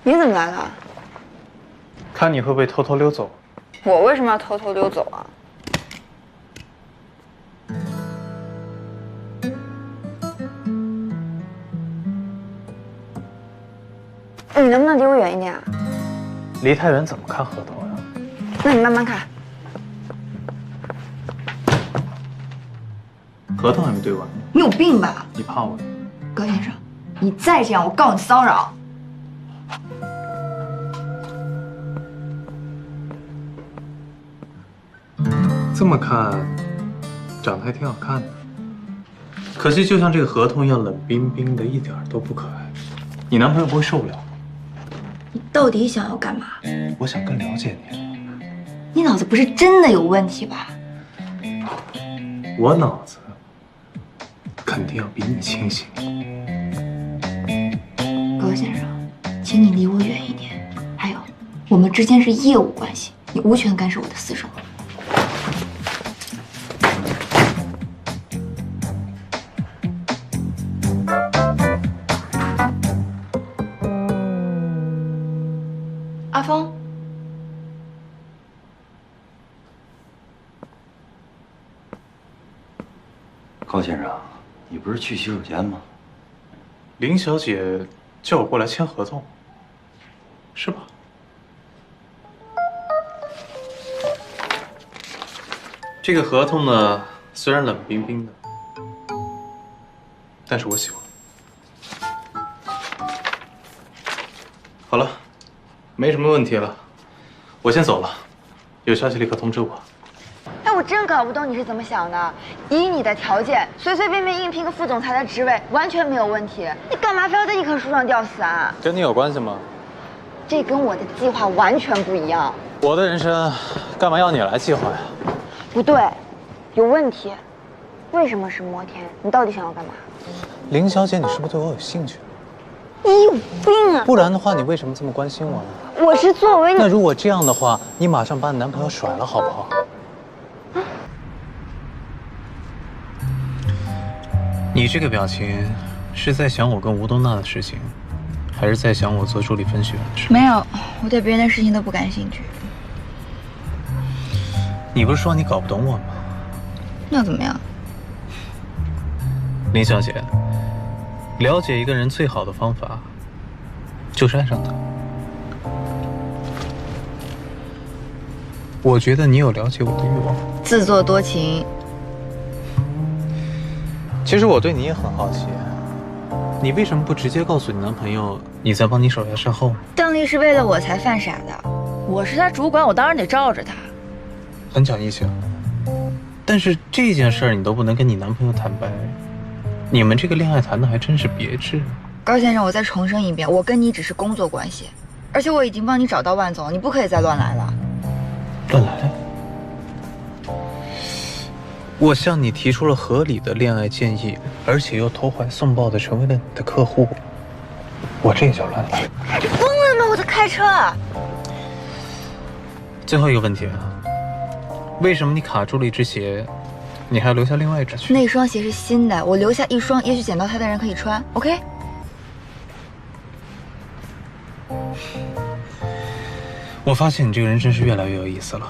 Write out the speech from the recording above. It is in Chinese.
你怎么来了？看你会不会偷偷溜走。我为什么要偷偷溜走啊？你能不能离我远一点啊？离太远怎么看合同呀？那你慢慢看。合同还没对完呢。你有病吧？你怕我？高先生，你再这样，我告你骚扰。这么看，长得还挺好看的。可惜就像这个合同一样冷冰冰的，一点都不可爱。你男朋友不会受不了吗？你到底想要干嘛？我想更了解你。你脑子不是真的有问题吧？我脑子肯定要比你清醒。高先生，请你离我远一点。还有，我们之间是业务关系，你无权干涉我的私生活。阿峰，高先生，你不是去洗手间吗？林小姐叫我过来签合同，是吧？这个合同呢，虽然冷冰冰的，但是我喜欢。好了，没什么问题了，我先走了，有消息立刻通知我。哎，我真搞不懂你是怎么想的。以你的条件，随随便便应聘个副总裁的职位完全没有问题。你干嘛非要在一棵树上吊死啊？跟你有关系吗？这跟我的计划完全不一样。我的人生干嘛要你来计划呀？不对，有问题。为什么是摩天？你到底想要干嘛？林小姐，你是不是对我有兴趣？你有病啊！不然的话，你为什么这么关心我呢？我是作为你……那如果这样的话，你马上把你男朋友甩了，好不好？你这个表情是在想我跟吴东娜的事情，还是在想我做助理分析员的事？没有，我对别人的事情都不感兴趣。你不是说你搞不懂我吗？那又怎么样？林小姐，了解一个人最好的方法，就是爱上他。我觉得你有了解我的欲望。自作多情。其实我对你也很好奇，你为什么不直接告诉你男朋友你在帮你手下善后呢？邓丽是为了我才犯傻的，我是他主管，我当然得罩着他。很讲义气，但是这件事儿你都不能跟你男朋友坦白，你们这个恋爱谈的还真是别致。高先生，我再重申一遍，我跟你只是工作关系，而且我已经帮你找到万总，你不可以再乱来了。乱来？我向你提出了合理的恋爱建议，而且又投怀送抱的成为了你的客户，我这也叫乱来？你疯了吗？我在开车。最后一个问题啊，为什么你卡住了一只鞋，你还要留下另外一只去？那双鞋是新的，我留下一双，也许捡到它的人可以穿。OK。我发现你这个人真是越来越有意思了。